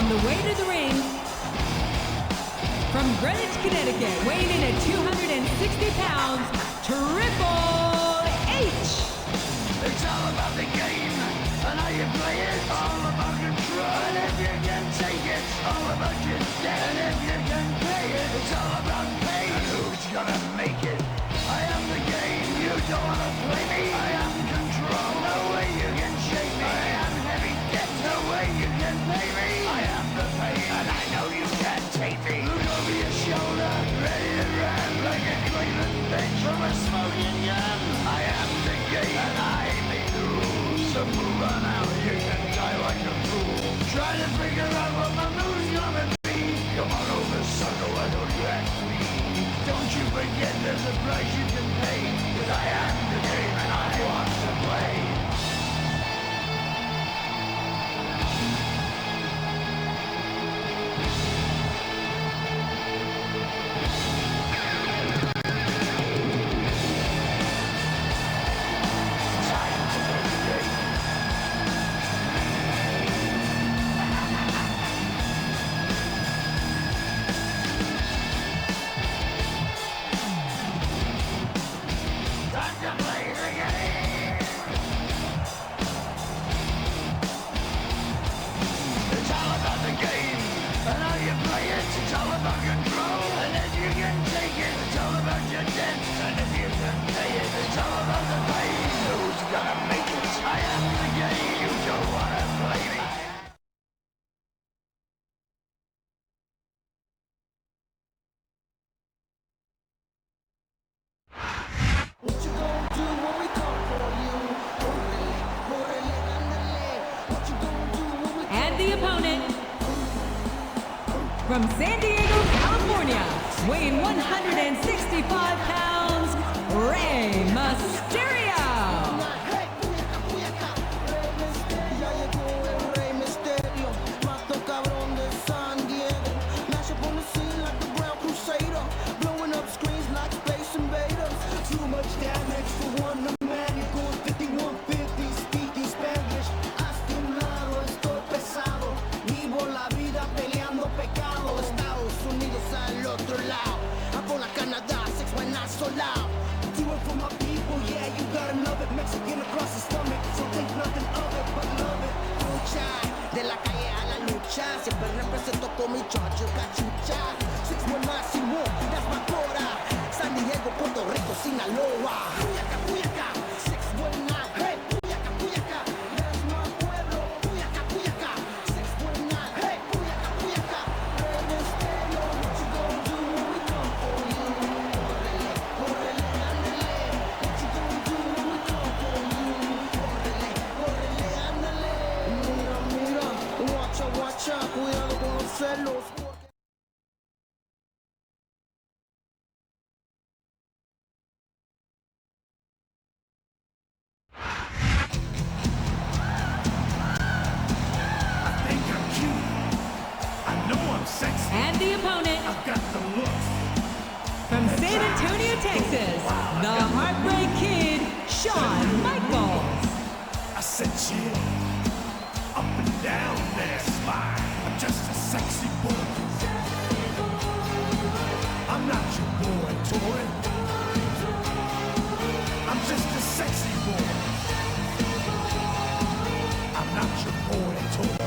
on the way to the ring, from Greenwich, Connecticut, weighing in at 260 pounds, Triple H. It's all about the game, and how you play it. All about control, and if you can take it. All about your debt, and if you can pay it. It's all about pain, and who's gonna make it? I am the game, you don't wanna play me. I am control, no way you can shake me. I am heavy debt, no way you can pay me. I am the pain, and I know you can't take me. Look over your shoulder, ready to run like a Cleveland bench from a smoking gun. I am the game, and I make the rules. So move on out, you can die like a fool. Try to figure out what my move's gonna be. Come on over, sucker, why don't you ask me? Don't you forget there's a price you can pay. Cause I am the game and I want to play. From San Diego, California, weighing 165 pounds, Rey Mysterio. Siempre represento con mi chocho cachucha. 619 Simón, that's my quota. San Diego, Puerto Rico, Sinaloa. Puyaca, Puyaca, 619, hey, Puyaca, Puyaca. That's my pueblo, Puyaca, Puyaca. 619, hey, Puyaca, Puyaca. Rey Mysterio, what you gonna do when we come for you? Córrele, córrele, ándale. What you gonna do when we come for you? Córrele, córrele, ándale. Mira, mira, watcha, watcha. Cuidado con los celos. And the opponent, I've got the looks. from San Antonio, Texas, the Heartbreak Kid, Shawn Michaels. I said chill, up and down there, smile. I'm just a sexy boy. I'm not your boy toy. I'm just a sexy boy. I'm not your boy toy.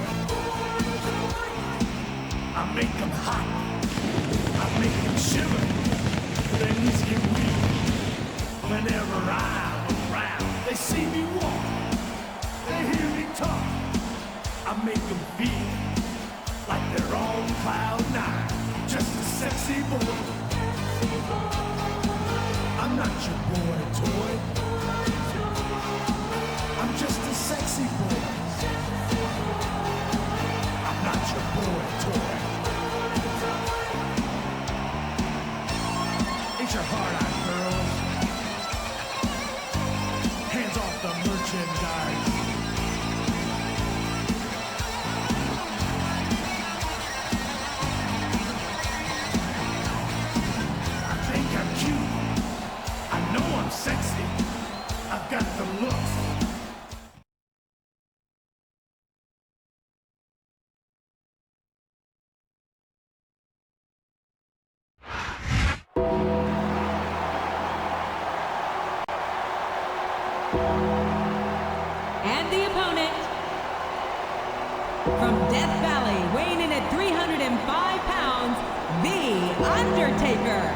I make them hot, I make them shiver, their knees get weak. Whenever I'm around, they see me walk, they hear me talk. I make them feel like they're on cloud nine. Just a sexy boy. I'm not your boy toy. I'm just a sexy boy. I'm not your boy toy. Ain't your heart out, girls? Hands off the merchandise. I think I'm cute. I know I'm sexy. I And the opponent, from Death Valley, weighing in at 305 pounds, The Undertaker.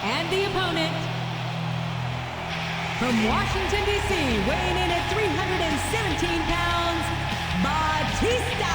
And the opponent, from Washington, D.C., weighing in at 317 pounds, Batista.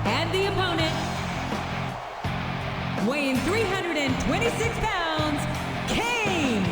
And the opponent, weighing 326 pounds, Kane.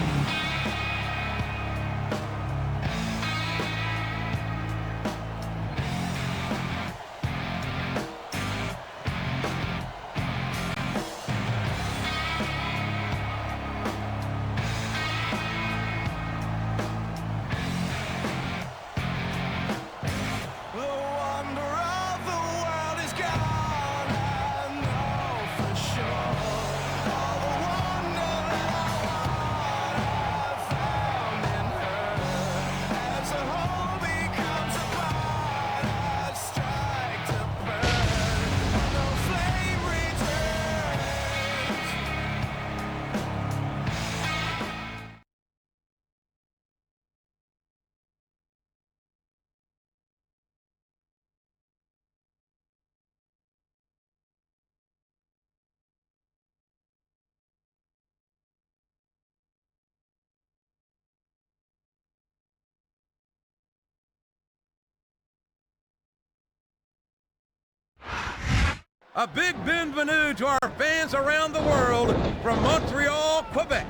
All the wonder that A big bienvenue to our fans around the world from Montreal, Quebec.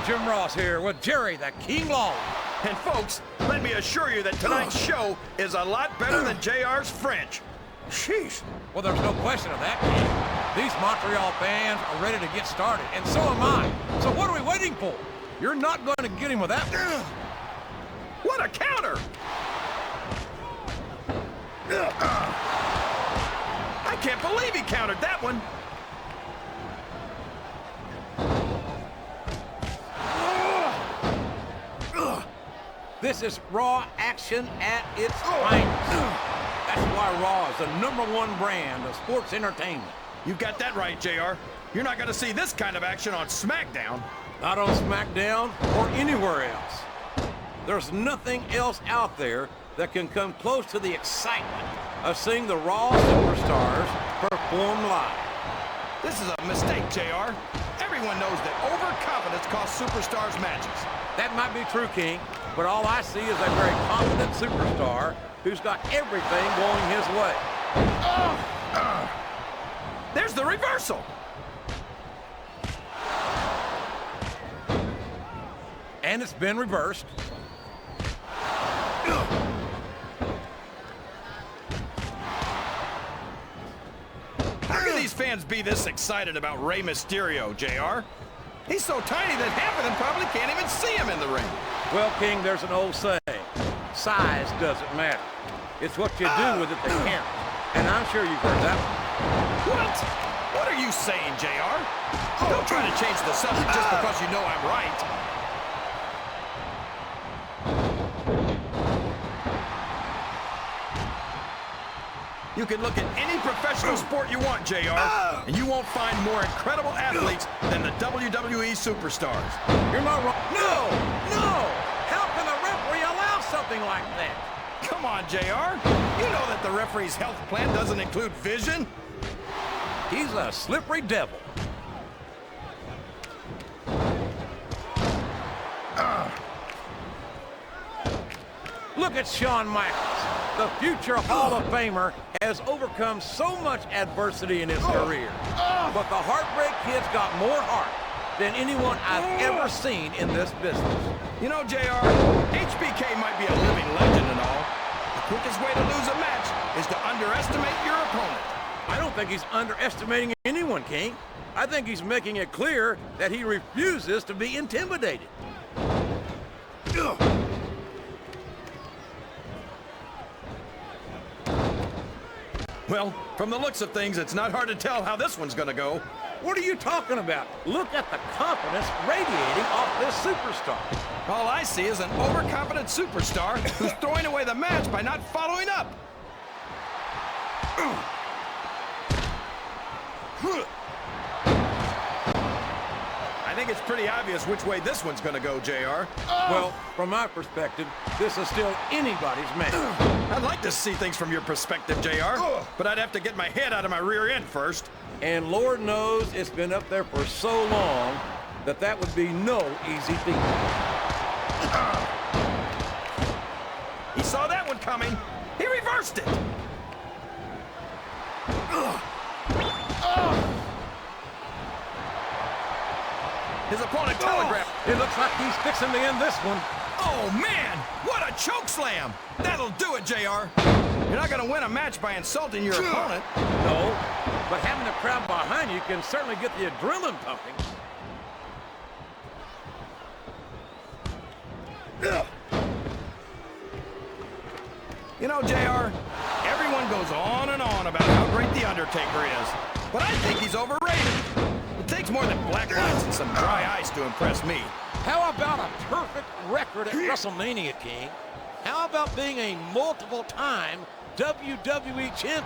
Jim Ross here with Jerry the King Lawler. And folks, let me assure you that tonight's show is a lot better than JR's French. Sheesh. Well, there's no question of that, King. These Montreal fans are ready to get started, and so am I. So what are we waiting for? You're not going to get him with that one. What a counter! I can't believe he countered that one. This is Raw action at its finest. That's why Raw is the #1 brand of sports entertainment. You got that right, JR. You're not going to see this kind of action on SmackDown. Not on SmackDown or anywhere else. There's nothing else out there that can come close to the excitement of seeing the Raw superstars perform live. This is a mistake, JR. Everyone knows that overconfidence costs superstars matches. That might be true, King, but all I see is a very confident superstar who's got everything going his way. There's the reversal. And it's been reversed. How can these fans be this excited about Rey Mysterio, JR? He's so tiny that half of them probably can't even see him in the ring. Well, King, there's an old saying. Size doesn't matter. It's what you do with it that counts. And I'm sure you've heard that one. What? What are you saying, JR? Don't try to change the subject just because you know I'm right. You can look at any professional sport you want, JR, and you won't find more incredible athletes than the WWE superstars. You're not wrong. No! No! How can the referee allow something like that? Come on, JR. You know that the referee's health plan doesn't include vision. He's a slippery devil. Look at Shawn Michaels. The future Hall of Famer has overcome so much adversity in his career. But the Heartbreak Kid's got more heart than anyone I've ever seen in this business. You know, JR, HBK might be a living legend and all. The quickest way to lose a match is to underestimate your opponent. I don't think he's underestimating anyone, King. I think he's making it clear that he refuses to be intimidated. Well, from the looks of things, it's not hard to tell how this one's gonna go. What are you talking about? Look at the confidence radiating off this superstar. All I see is an overconfident superstar who's throwing away the match by not following up. I think it's pretty obvious which way this one's gonna go, JR. Well, from my perspective, this is still anybody's match. I'd like to see things from your perspective, JR, but I'd have to get my head out of my rear end first. And Lord knows it's been up there for so long that that would be no easy feat. He saw that one coming. He reversed it. His opponent telegraphed. It looks like he's fixing to end this one. Oh, man! What a choke slam! That'll do it, JR. You're not going to win a match by insulting your opponent. No, but having a crowd behind you can certainly get the adrenaline pumping. You know, JR, everyone goes on and on about how great The Undertaker is, but I think he's overrated. It takes more than black lights and some dry ice to impress me. How about a perfect record at WrestleMania, King? How about being a multiple-time WWE champion?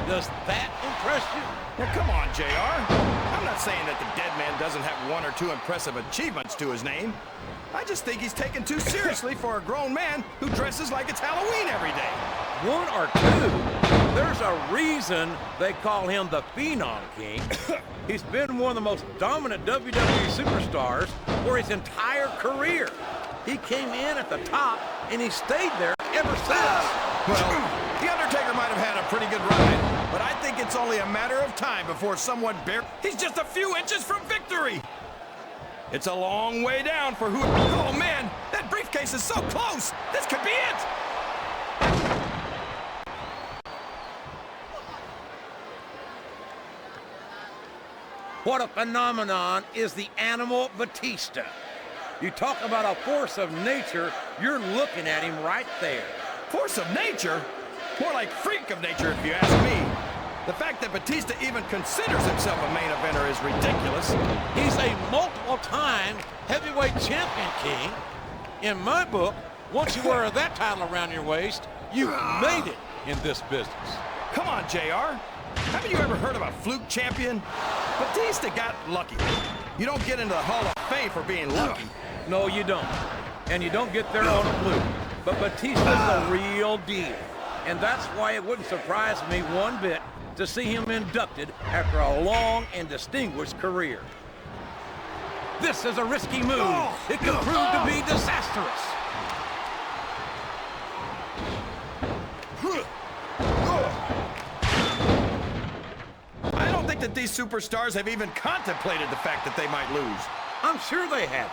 Does that impress you? Now, come on, JR. I'm not saying that the dead man doesn't have one or two impressive achievements to his name. I just think he's taken too seriously for a grown man who dresses like it's Halloween every day. One or two? There's a reason they call him the Phenom King. He's been one of the most dominant WWE superstars for his entire career. He came in at the top, and he stayed there ever since. Well, The Undertaker might have had a pretty good ride, but I think it's it's only a matter of time before someone He's just a few inches from victory! It's a long way down for who... Oh, man! That briefcase is so close! This could be it! What a phenomenon is the animal Batista. You talk about a force of nature, you're looking at him right there. Force of nature? More like freak of nature, if you ask me. The fact that Batista even considers himself a main eventer is ridiculous. He's a multiple-time heavyweight champion, King. In my book, once you wear that title around your waist, you've made it in this business. Come on, JR. Haven't you ever heard of a fluke champion? Batista got lucky. You don't get into the Hall of Fame for being lucky. No, you don't. And you don't get there on a fluke. But Batista's the real deal. And that's why it wouldn't surprise me one bit to see him inducted after a long and distinguished career. This is a risky move. It could prove to be disastrous. I don't think that these superstars have even contemplated the fact that they might lose. I'm sure they haven't.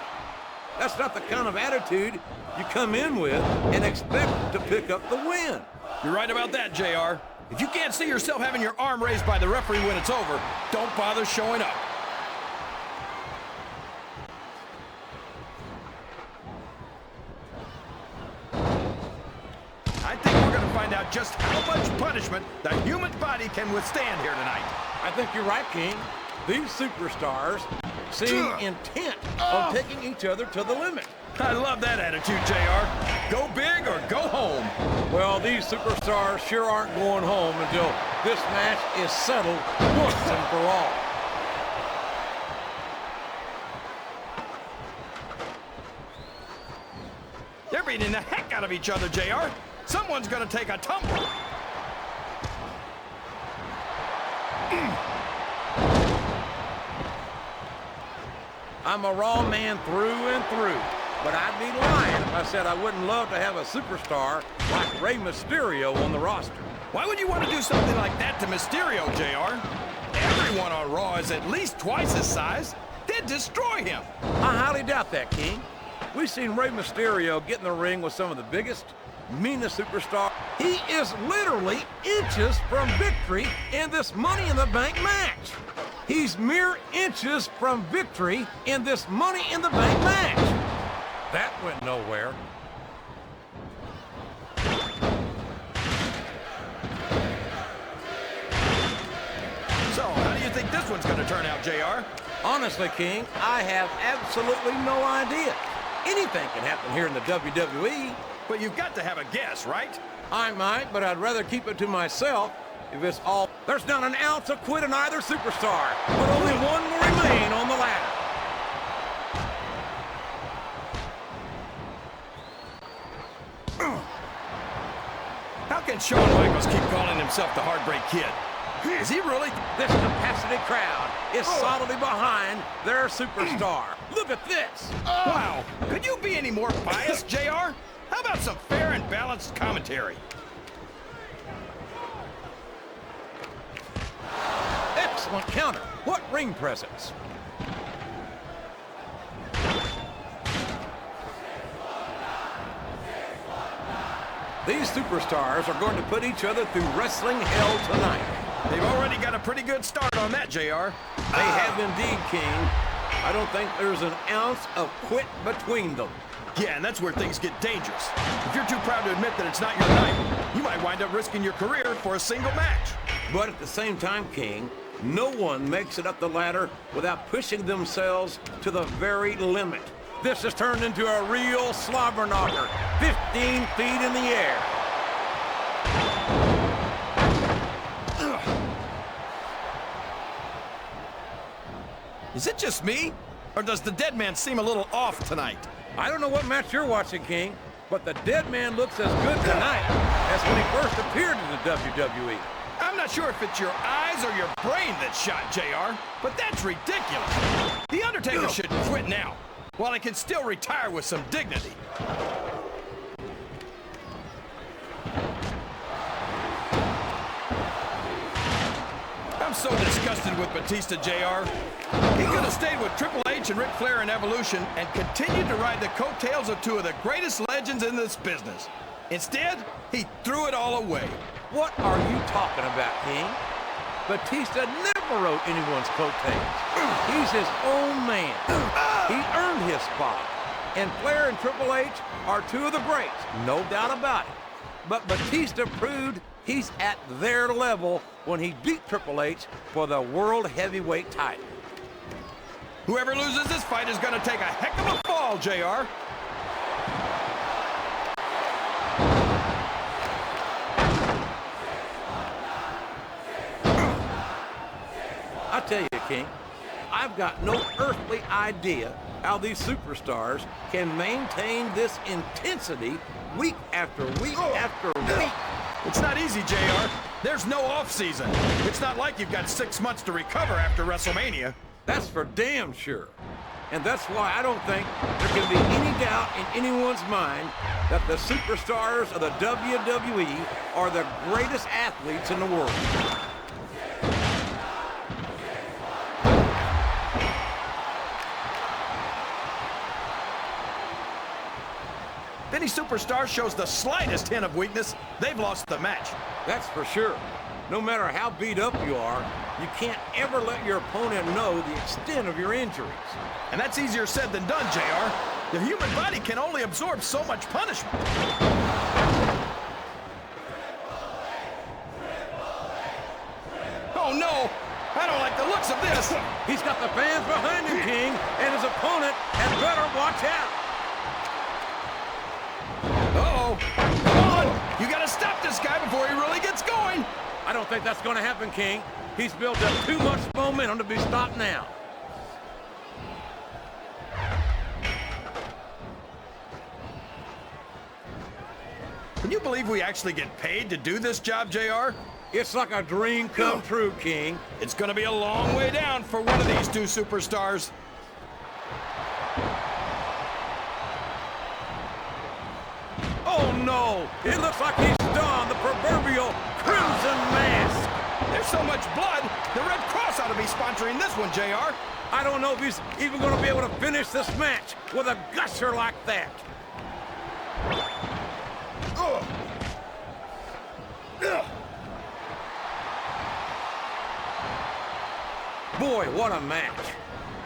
That's not the kind of attitude you come in with and expect to pick up the win. You're right about that, JR. If you can't see yourself having your arm raised by the referee when it's over, don't bother showing up. I think we're going to find out just how much punishment the human body can withstand here tonight. I think you're right, King. These superstars seem intent on taking each other to the limit. I love that attitude, JR. Go big or go home. Well, these superstars sure aren't going home until this match is settled once and for all. They're beating the heck out of each other, JR. Someone's going to take a tumble. I'm a Raw man through and through, but I'd be lying if I said I wouldn't love to have a superstar like Rey Mysterio on the roster. Why would you want to do something like that to Mysterio, JR? Everyone on Raw is at least twice his size. They'd destroy him. I highly doubt that, King. We've seen Rey Mysterio get in the ring with some of the biggest, meanest superstars. He is literally inches from victory in this Money in the Bank match. He's mere inches from victory in this Money in the Bank match. That went nowhere. So, how do you think this one's going to turn out, JR? Honestly, King, I have absolutely no idea. Anything can happen here in the WWE. But you've got to have a guess, right? I might, but I'd rather keep it to myself if it's all... There's not an ounce of quit in either superstar, but only one will remain on the ladder. How can Shawn Michaels keep calling himself the Heartbreak Kid? Is he really? This capacity crowd is solidly behind their superstar. Look at this. Wow. Could you be any more biased, JR? How about some fair and balanced commentary? Excellent counter. What ring presence. These superstars are going to put each other through wrestling hell tonight. They've already got a pretty good start on that, JR. They have indeed, King. I don't think there's an ounce of quit between them. Yeah, and that's where things get dangerous. If you're too proud to admit that it's not your night, you might wind up risking your career for a single match. But at the same time, King, no one makes it up the ladder without pushing themselves to the very limit. This has turned into a real slobber knocker, 15 feet in the air. Is it just me? Or does the dead man seem a little off tonight? I don't know what match you're watching, King, but the dead man looks as good tonight as when he first appeared in the WWE. I'm not sure if it's your eyes or your brain that's shot, JR, but that's ridiculous. The Undertaker should quit now, while he can still retire with some dignity. so disgusted with Batista, JR. He could have stayed with Triple H and Ric Flair in Evolution and continued to ride the coattails of two of the greatest legends in this business. Instead, he threw it all away. What are you talking about, King? Batista never rode anyone's coattails. He's his own man. He earned his spot. And Flair and Triple H are two of the greats, no doubt about it. But Batista proved he's at their level when he beat Triple H for the World Heavyweight title. Whoever loses this fight is going to take a heck of a fall, JR. I tell you, King, I've got no earthly idea how these superstars can maintain this intensity week after week after week. It's not easy, JR. There's no off-season. It's not like you've got 6 months to recover after WrestleMania. That's for damn sure. And that's why I don't think there can be any doubt in anyone's mind that the superstars of the WWE are the greatest athletes in the world. If any superstar shows the slightest hint of weakness, they've lost the match. That's for sure. No matter how beat up you are, you can't ever let your opponent know the extent of your injuries. And that's easier said than done, JR. The human body can only absorb so much punishment. Oh no! I don't like the looks of this! He's got the fans behind him, King, and his opponent had better watch out. Uh-oh! Come on! You gotta stop this guy before he really gets going! I don't think that's going to happen, King. He's built up too much momentum to be stopped now. Can you believe we actually get paid to do this job, JR? It's like a dream come true, King. It's gonna be a long way down for one of these two superstars. Oh, no! It looks like he's donned the proverbial crimson mask. There's so much blood, the Red Cross ought to be sponsoring this one, JR. I don't know if he's even going to be able to finish this match with a gusher like that. Boy, what a match.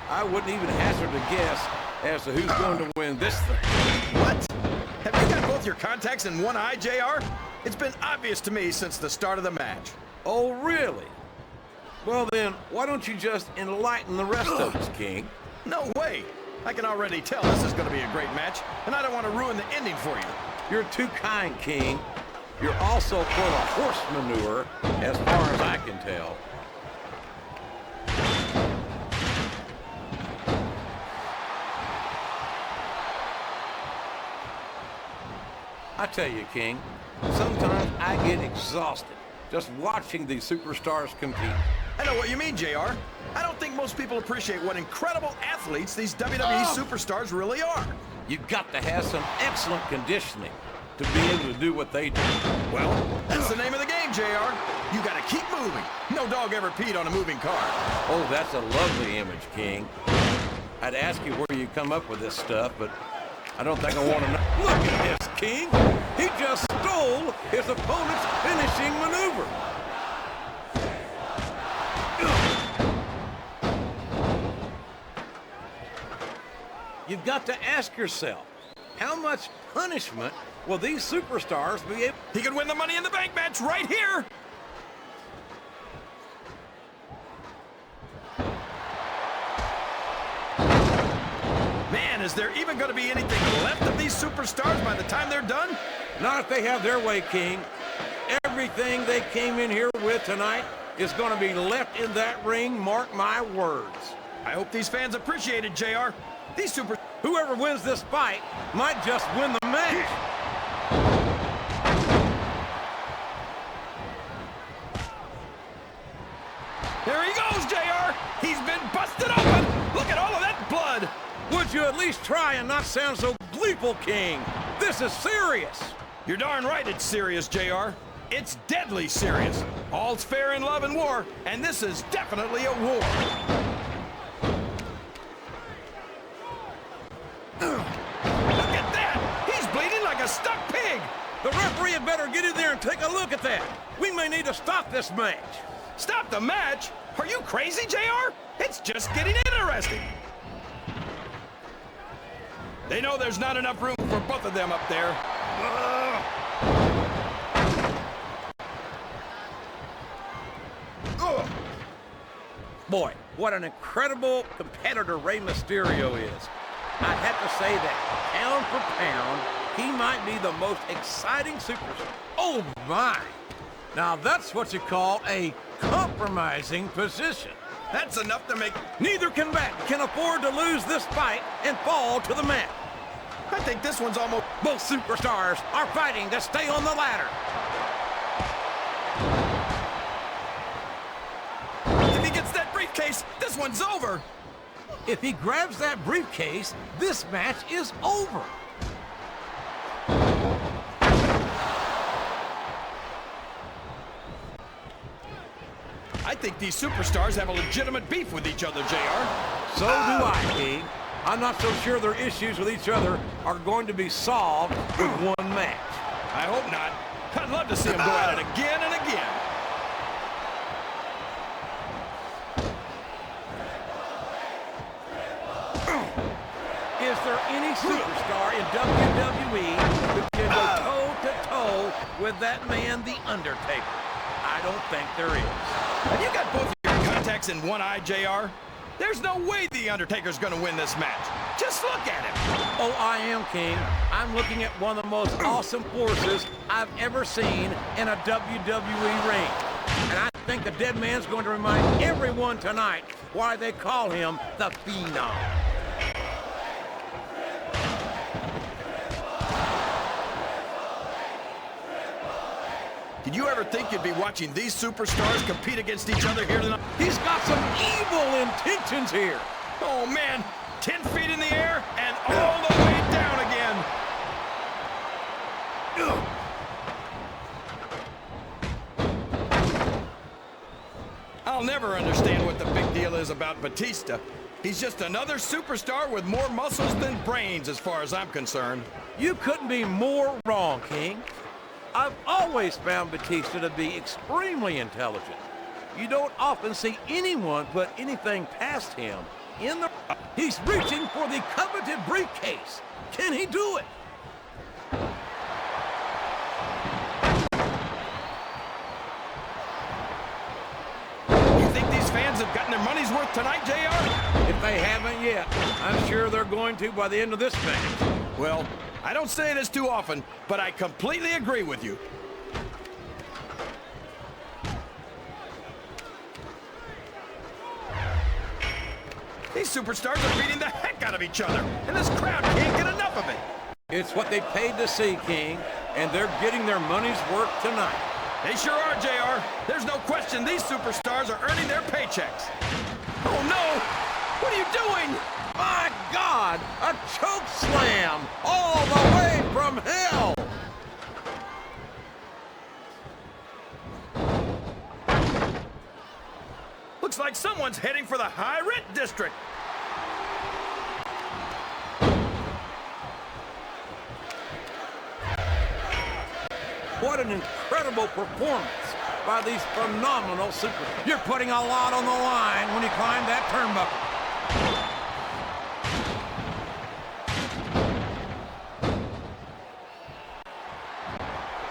I wouldn't even hazard a guess as to who's going to win this thing. What? Have you got both your contacts in one eye, JR? It's been obvious to me since the start of the match. Oh, really? Well then, why don't you just enlighten the rest of us, King? No way! I can already tell this is going to be a great match, and I don't want to ruin the ending for you. You're too kind, King. You're also full of horse manure, as far as I can tell. I tell you, King, sometimes I get exhausted just watching these superstars compete. I know what you mean, JR. I don't think most people appreciate what incredible athletes these WWE superstars really are. You've got to have some excellent conditioning to be able to do what they do. Well, that's the name of the game, JR. You gotta keep moving. No dog ever peed on a moving car. Oh, that's a lovely image, King. I'd ask you where you come up with this stuff, but I don't think I want to know. Look at this, King. He just stole his opponent's finishing maneuver. You've got to ask yourself, how much punishment will these superstars be able... He could win the Money in the Bank match right here! Man, is there even going to be anything left of these superstars by the time they're done? Not if they have their way, King. Everything they came in here with tonight is going to be left in that ring, mark my words. I hope these fans appreciate it, JR. These Whoever wins this fight might just win the match. There he goes, JR! He's been busted open! Look at all of that blood! Would you at least try and not sound so gleeful, King? This is serious. You're darn right it's serious, JR. It's deadly serious. All's fair in love and war, and this is definitely a war. Look at that! He's bleeding like a stuck pig! The referee had better get in there and take a look at that. We may need to stop this match. Stop the match? Are you crazy, JR? It's just getting interesting. They know there's not enough room for both of them up there. Boy, what an incredible competitor Rey Mysterio is. I'd have to say that, pound for pound, he might be the most exciting superstar. Oh, my. Now, that's what you call a compromising position. That's enough to make... Neither combatant can afford to lose this fight and fall to the mat. I think this one's almost... Both superstars are fighting to stay on the ladder. If he gets that briefcase, this one's over. If he grabs that briefcase, this match is over. I think these superstars have a legitimate beef with each other, JR. So do I, King. I'm not so sure their issues with each other are going to be solved with one match. I hope not. I'd love to see them go at it again and again. Is there any superstar in WWE who can go toe-to-toe with that man, The Undertaker? I don't think there is. Have you got both of your contacts in one eye, JR? There's no way The Undertaker's gonna win this match. Just look at him. Oh, I am, King. I'm looking at one of the most awesome forces I've ever seen in a WWE ring. And I think the dead man's going to remind everyone tonight why they call him the Phenom. Did you ever think you'd be watching these superstars compete against each other here tonight? He's got some evil intentions here. Oh, man. 10 feet in the air and all the way down again. I'll never understand what the big deal is about Batista. He's just another superstar with more muscles than brains as far as I'm concerned. You couldn't be more wrong, King. I've always found Batista to be extremely intelligent. You don't often see anyone put anything past him in the... He's reaching for the coveted briefcase. Can he do it? You think these fans have gotten their money's worth tonight, JR? If they haven't yet, I'm sure they're going to by the end of this match. Well, I don't say this too often, but I completely agree with you. These superstars are beating the heck out of each other, and this crowd can't get enough of it. It's what they paid to see, King, and they're getting their money's worth tonight. They sure are, JR. There's no question these superstars are earning their paychecks. Oh, no! What are you doing? My God! A choke slam! All the way from hell! Looks like someone's heading for the high rent district. What an incredible performance by these phenomenal superstars. You're putting a lot on the line when you climb that turnbuckle.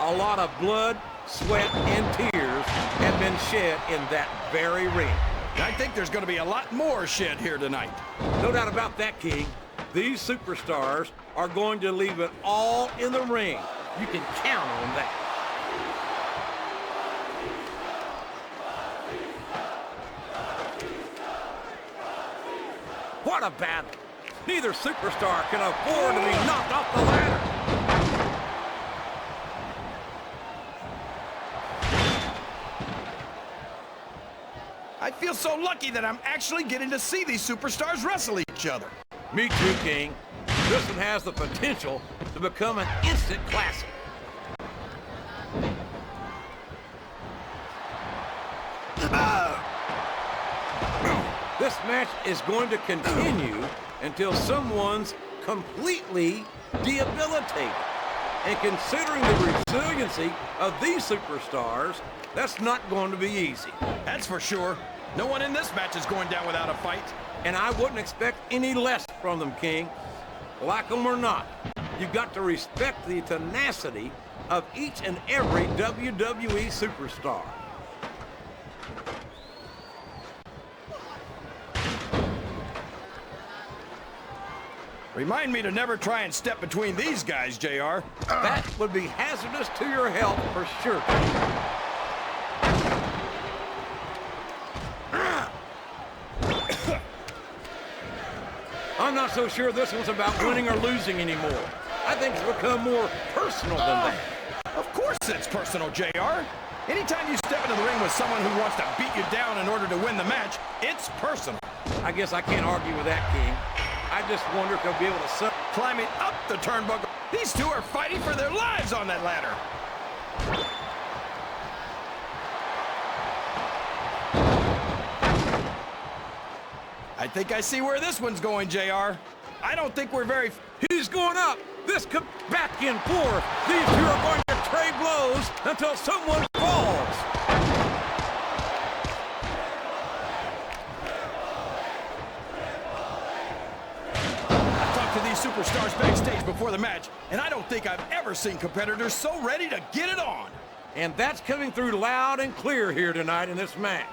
A lot of blood, sweat, and tears have been shed in that very ring. I think there's going to be a lot more shed here tonight. No doubt about that, King. These superstars are going to leave it all in the ring. You can count on that. What a battle. Neither superstar can afford to be knocked off the ladder. I feel so lucky that I'm actually getting to see these superstars wrestle each other. Me too, King. This one has the potential to become an instant classic. This match is going to continue until someone's completely debilitated. And considering the resiliency of these superstars, that's not going to be easy. That's for sure. No one in this match is going down without a fight. And I wouldn't expect any less from them, King. Like them or not, you've got to respect the tenacity of each and every WWE superstar. Remind me to never try and step between these guys, JR. That would be hazardous to your health for sure. I'm not so sure this one's about winning or losing anymore. I think it's become more personal than that. Of course it's personal, JR. Anytime you step into the ring with someone who wants to beat you down in order to win the match, it's personal. I guess I can't argue with that, King. I just wonder if they'll be able to... Climbing up the turnbuckle. These two are fighting for their lives on that ladder. I think I see where this one's going, JR. I don't think we're very... He's going up. This could back and forth. These two are going to trade blows until someone falls. To these superstars backstage before the match, and I don't think I've ever seen competitors so ready to get it on. And that's coming through loud and clear here tonight in this match.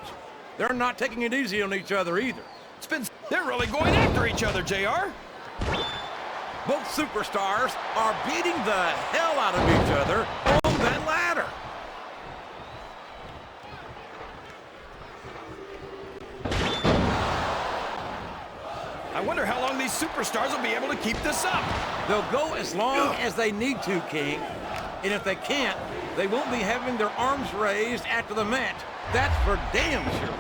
They're not taking it easy on each other either. They're really going after each other, JR. Both superstars are beating the hell out of each other on that ladder. I wonder how long these superstars will be able to keep this up. They'll go as long as they need to, King. And if they can't, they won't be having their arms raised after the match. That's for damn sure.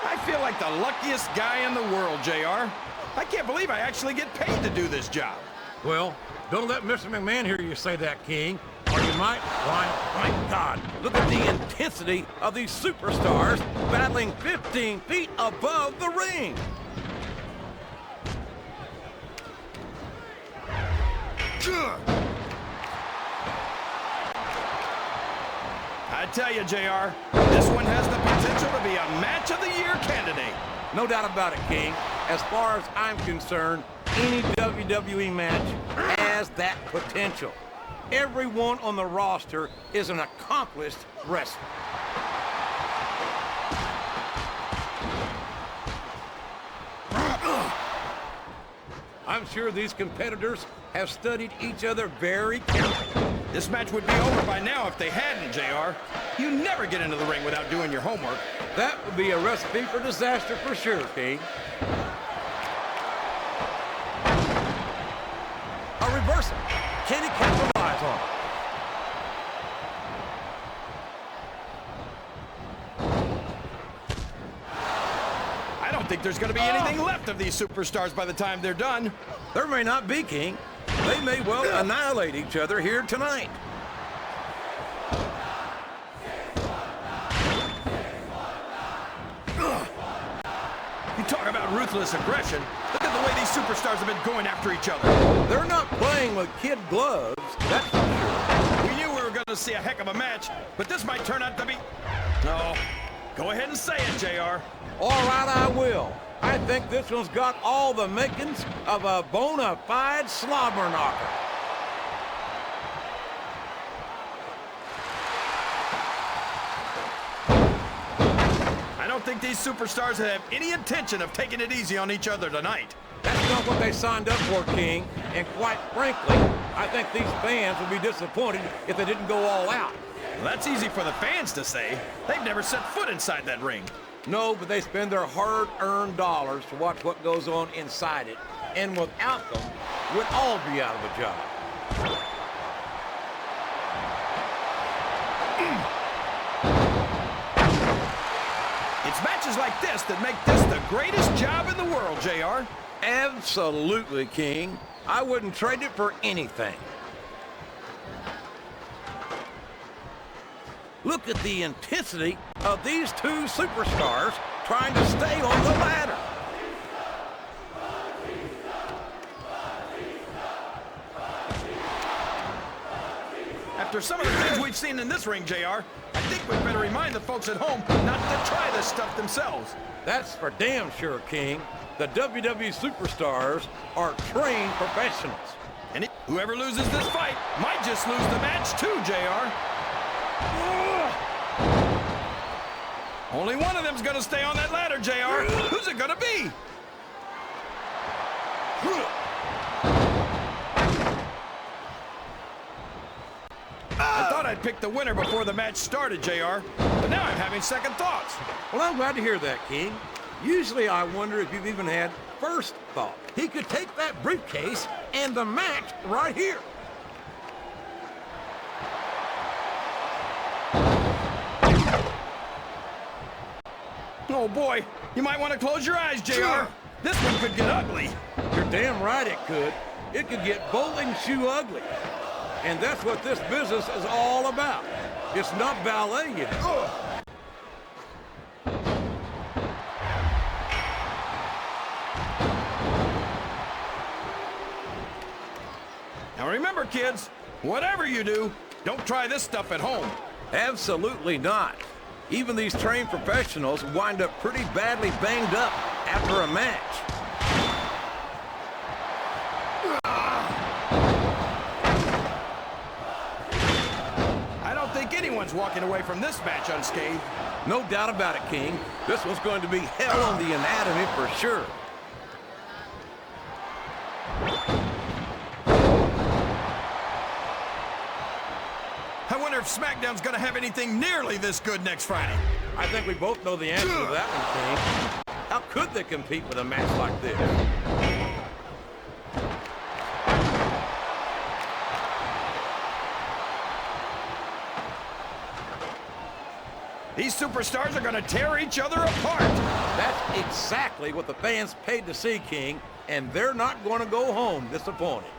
I feel like the luckiest guy in the world, JR. I can't believe I actually get paid to do this job. Well, don't let Mr. McMahon hear you say that, King. Or you might. Why, my God, look at the intensity of these superstars battling 15 feet above the ring. I tell you, JR, this one has the potential to be a Match of the Year candidate. No doubt about it, King. As far as I'm concerned, any WWE match has that potential. Everyone on the roster is an accomplished wrestler. I'm sure these competitors have studied each other very carefully. This match would be over by now if they hadn't, JR. You never get into the ring without doing your homework. That would be a recipe for disaster for sure, King. A reversal. Can he capitalize on it? I don't think there's going to be anything left of these superstars by the time they're done. There may not be, King. They may well annihilate each other here tonight. You talk about ruthless aggression. Look at the way these superstars have been going after each other. They're not playing with kid gloves, that's for sure. We knew we were going to see a heck of a match, but this might turn out to be... No. Go ahead and say it, JR. All right, I will. I think this one's got all the makings of a bona fide slobber knocker. I don't think these superstars have any intention of taking it easy on each other tonight. That's not what they signed up for, King. And quite frankly, I think these fans would be disappointed if they didn't go all out. Well, that's easy for the fans to say. They've never set foot inside that ring. No, but they spend their hard-earned dollars to watch what goes on inside it. And without them, we'd all be out of a job. It's matches like this that make this the greatest job in the world, JR. Absolutely, King. I wouldn't trade it for anything. Look at the intensity of these two superstars trying to stay on the ladder. After some of the things we've seen in this ring, JR, I think we'd better remind the folks at home not to try this stuff themselves. That's for damn sure, King. The WWE superstars are trained professionals. And whoever loses this fight might just lose the match too, JR. Only one of them's gonna stay on that ladder, JR. Who's it gonna be? I thought I'd pick the winner before the match started, JR, but now I'm having second thoughts. Well, I'm glad to hear that, King. Usually I wonder if you've even had first thought. He could take that briefcase and the match right here. Oh boy, you might want to close your eyes, JR. This one could get ugly. You're damn right it could. It could get bowling shoe ugly. And that's what this business is all about. It's not ballet, you know. Now remember, kids, whatever you do, don't try this stuff at home. Absolutely not. Even these trained professionals wind up pretty badly banged up after a match. I don't think anyone's walking away from this match unscathed. No doubt about it, King. This one's going to be hell on the anatomy for sure. I wonder if SmackDown's gonna have anything nearly this good next Friday. I think we both know the answer to that one, King. How could they compete with a match like this? These superstars are gonna tear each other apart. That's exactly what the fans paid to see, King, and they're not going to go home disappointed.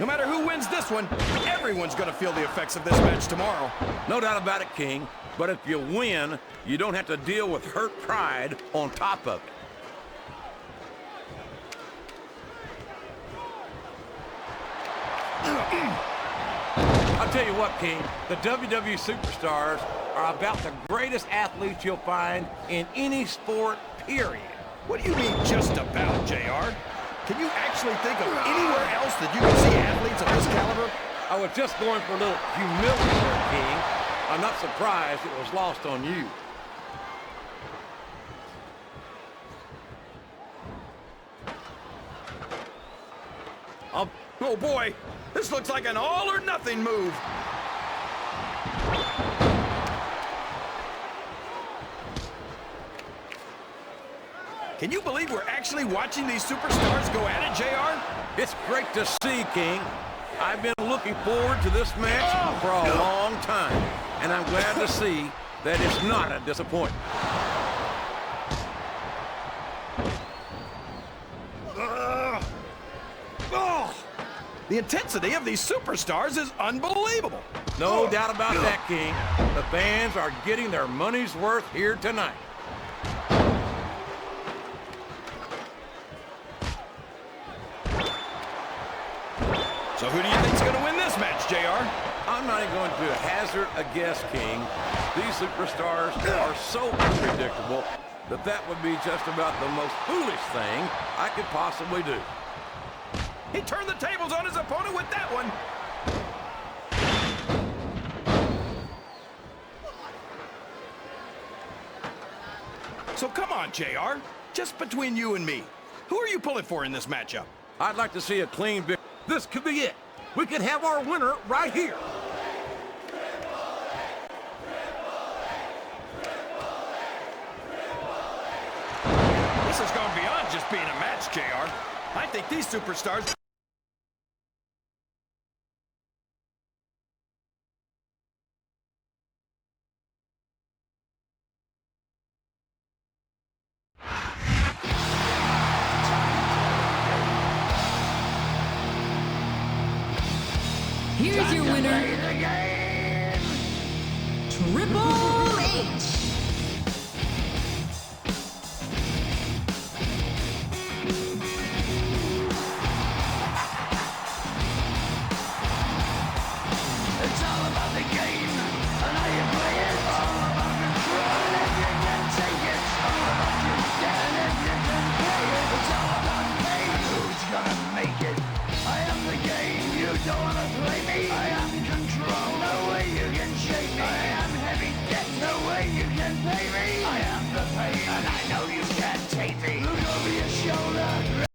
No matter who wins this one, everyone's gonna feel the effects of this match tomorrow. No doubt about it, King, but if you win, you don't have to deal with hurt pride on top of it. I'll tell you what, King, the WWE superstars are about the greatest athletes you'll find in any sport, period. What do you mean just about, JR? Can you actually think of anywhere else that you can see athletes of this caliber? I was just going for a little humility there, King. I'm not surprised it was lost on you. Oh boy, this looks like an all-or-nothing move. Can you believe we're actually watching these superstars go at it, JR? It's great to see, King. I've been looking forward to this match for a long time, and I'm glad to see that it's not a disappointment. The intensity of these superstars is unbelievable. No doubt about that, King. The fans are getting their money's worth here tonight. So who do you think's going to win this match, JR? I'm not even going to hazard a guess, King. These superstars are so unpredictable that that would be just about the most foolish thing I could possibly do. He turned the tables on his opponent with that one. So come on, JR. Just between you and me, who are you pulling for in this matchup? I'd like to see a clean victory. This could be it. We could have our winner right here. This has gone beyond just being a match, JR. I think these superstars... Here's your winner, Play the game. Triple H.